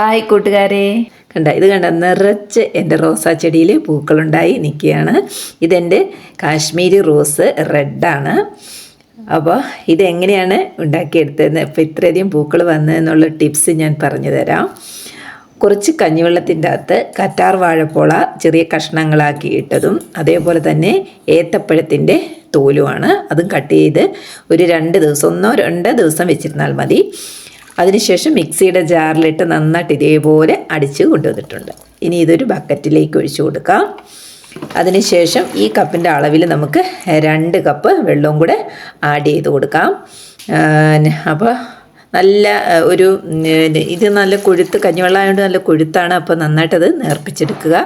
Hi കൂട്ടുകാരെ, ഇത് കണ്ട നിറച്ച് എൻ്റെ റോസാ ചെടിയിൽ പൂക്കളുണ്ടായി നിൽക്കുകയാണ്. ഇതെൻ്റെ കാശ്മീരി റോസ് റെഡാണ്. അപ്പോൾ ഇതെങ്ങനെയാണ് ഉണ്ടാക്കിയെടുത്തതെന്ന്, ഇപ്പോൾ ഇത്രയധികം പൂക്കൾ വന്നതെന്നുള്ള ടിപ്സ് ഞാൻ പറഞ്ഞു തരാം. കുറച്ച് കഞ്ഞിവെള്ളത്തിൻ്റെ അകത്ത് കറ്റാർ വാഴപ്പോള ചെറിയ കഷ്ണങ്ങളാക്കി ഇട്ടതും അതേപോലെ തന്നെ ഏത്തപ്പഴത്തിൻ്റെ തോലുമാണ്. അതും കട്ട് ചെയ്ത് ഒരു 2 ദിവസം 1-2 ദിവസം വെച്ചിരുന്നാൽ മതി. അതിനുശേഷം മിക്സിയുടെ ജാറിലിട്ട് നന്നായിട്ട് ഇതേപോലെ അടിച്ച് കൊണ്ടുവന്നിട്ടുണ്ട്. ഇനി ഇതൊരു ബക്കറ്റിലേക്ക് ഒഴിച്ചു കൊടുക്കാം. അതിനുശേഷം ഈ കപ്പിൻ്റെ അളവിൽ നമുക്ക് 2 കപ്പ് വെള്ളവും കൂടെ ആഡ് ചെയ്ത് കൊടുക്കാം. അപ്പോൾ നല്ല ഒരു ഇത് നല്ല കൊഴുത്ത് കഞ്ഞിവെള്ളം ആയതുകൊണ്ട് നല്ല കൊഴുത്താണ്. അപ്പോൾ നന്നായിട്ടത് നേർപ്പിച്ചെടുക്കുക.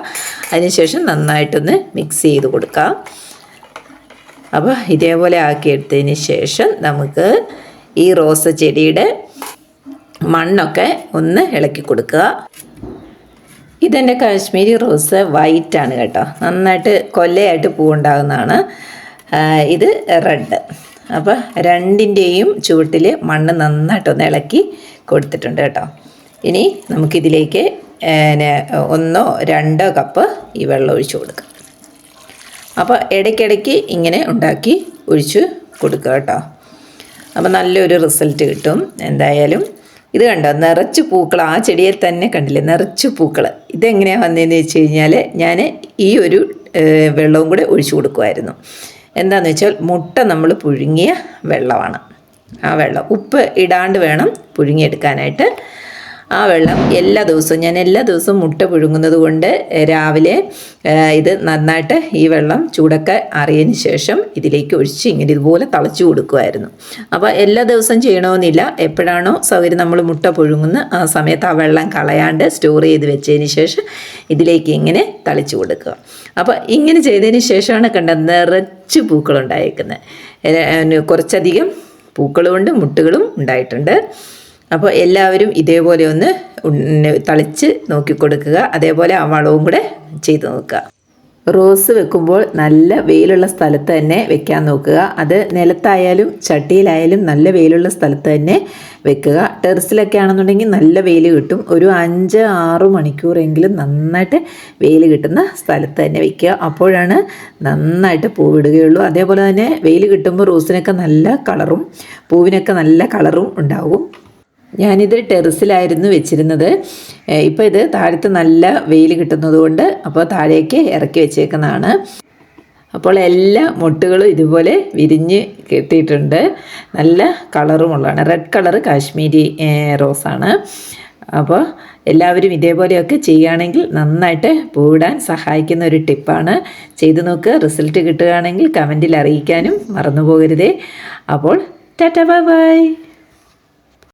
അതിനുശേഷം നന്നായിട്ടൊന്ന് മിക്സ് ചെയ്ത് കൊടുക്കാം. അപ്പോൾ ഇതേപോലെ ആക്കിയെടുത്തതിന് ശേഷം നമുക്ക് ഈ റോസ് ചെടിയുടെ മണ്ണൊക്കെ ഒന്ന് ഇളക്കി കൊടുക്കുക. ഇതെൻ്റെ കാശ്മീരി റോസ് വൈറ്റാണ് കേട്ടോ, നന്നായിട്ട് കൊല്ലയായിട്ട് പൂവുണ്ടാകുന്നതാണ്. ഇത് റെഡ്. അപ്പോൾ രണ്ടിൻ്റെയും ചുവട്ടിൽ മണ്ണ് നന്നായിട്ടൊന്ന് ഇളക്കി കൊടുത്തിട്ടുണ്ട് കേട്ടോ. ഇനി നമുക്കിതിലേക്ക് 1-2 കപ്പ് ഈ വെള്ളം ഒഴിച്ച് കൊടുക്കാം. അപ്പോൾ ഇടയ്ക്കിടയ്ക്ക് ഇങ്ങനെ ഉണ്ടാക്കി ഒഴിച്ച് കൊടുക്കുക കേട്ടോ. അപ്പോൾ നല്ലൊരു റിസൾട്ട് കിട്ടും എന്തായാലും. ഇത് കണ്ടോ, നിറച്ച് പൂക്കൾ ആ ചെടിയിൽ തന്നെ കണ്ടില്ലേ, നിറച്ച് പൂക്കൾ. ഇതെങ്ങനെയാണ് വന്നതെന്ന് വെച്ച് കഴിഞ്ഞാൽ ഞാൻ ഈ ഒരു വെള്ളവും കൂടെ ഒഴിച്ചു കൊടുക്കുമായിരുന്നു. എന്താണെന്ന് വെച്ചാൽ മുട്ട നമ്മൾ പുഴുങ്ങിയ വെള്ളമാണ്. ആ വെള്ളം ഉപ്പ് ഇടാണ്ട് വേണം പുഴുങ്ങിയെടുക്കാനായിട്ട്. ആ വെള്ളം എല്ലാ ദിവസവും മുട്ട പുഴുങ്ങുന്നത് കൊണ്ട് രാവിലെ ഇത് നന്നായിട്ട് ഈ വെള്ളം ചൂടൊക്കെ അറിയതിന് ശേഷം ഇതിലേക്ക് ഒഴിച്ച് ഇങ്ങനെ ഇതുപോലെ തളിച്ചു കൊടുക്കുമായിരുന്നു. അപ്പോൾ എല്ലാ ദിവസവും ചെയ്യണമെന്നില്ല. എപ്പോഴാണോ സൗകര്യം നമ്മൾ മുട്ട പുഴുങ്ങുന്ന ആ സമയത്ത് ആ വെള്ളം കളയാണ്ട് സ്റ്റോർ ചെയ്ത് വെച്ചതിന് ശേഷം ഇതിലേക്ക് ഇങ്ങനെ തളിച്ചു കൊടുക്കുക. അപ്പോൾ ഇങ്ങനെ ചെയ്തതിന് ശേഷമാണ് നിറച്ച് പൂക്കളുണ്ടായിരിക്കുന്നത്. കുറച്ചധികം പൂക്കളുമുണ്ട്, മുട്ടുകളും ഉണ്ടായിട്ടുണ്ട്. അപ്പോൾ എല്ലാവരും ഇതേപോലെ ഒന്ന് തളിച്ച് നോക്കിക്കൊടുക്കുക. അതേപോലെ ആ വളവും കൂടെ ചെയ്ത് നോക്കുക. റോസ് വെക്കുമ്പോൾ നല്ല വെയിലുള്ള സ്ഥലത്ത് തന്നെ വെക്കാൻ നോക്കുക. അത് നിലത്തായാലും ചട്ടിയിലായാലും നല്ല വെയിലുള്ള സ്ഥലത്ത് തന്നെ വെക്കുക. ടെറസിലൊക്കെ ആണെന്നുണ്ടെങ്കിൽ നല്ല വെയിൽ കിട്ടും. ഒരു 5-6 മണിക്കൂറെങ്കിലും നന്നായിട്ട് വെയിൽ കിട്ടുന്ന സ്ഥലത്ത് തന്നെ വെക്കുക. അപ്പോഴാണ് നന്നായിട്ട് പൂവിടുകയുള്ളൂ. അതേപോലെ തന്നെ വെയിൽ കിട്ടുമ്പോൾ റോസിനൊക്കെ നല്ല കളറും പൂവിനൊക്കെ നല്ല കളറും ഉണ്ടാവും. ഞാനിത് ടെറസിലായിരുന്നു വെച്ചിരുന്നത്. ഇപ്പോൾ ഇത് താഴത്ത് നല്ല വെയിൽ കിട്ടുന്നത് കൊണ്ട് അപ്പോൾ താഴേക്ക് ഇറക്കി വെച്ചേക്കുന്നതാണ്. അപ്പോൾ എല്ലാ മുട്ടുകളും ഇതുപോലെ വിരിഞ്ഞ് കിട്ടിയിട്ടുണ്ട്. നല്ല കളറുമുള്ളതാണ്. റെഡ് കളറ് കാശ്മീരി റോസാണ്. അപ്പോൾ എല്ലാവരും ഇതേപോലെയൊക്കെ ചെയ്യുകയാണെങ്കിൽ നന്നായിട്ട് പൂവിടാൻ സഹായിക്കുന്ന ഒരു ടിപ്പാണ്. ചെയ്തു നോക്കുക. റിസൾട്ട് കിട്ടുകയാണെങ്കിൽ കമൻറ്റിൽ അറിയിക്കാനും മറന്നു പോകരുതേ. അപ്പോൾ ടാറ്റാ ബൈ ബൈ.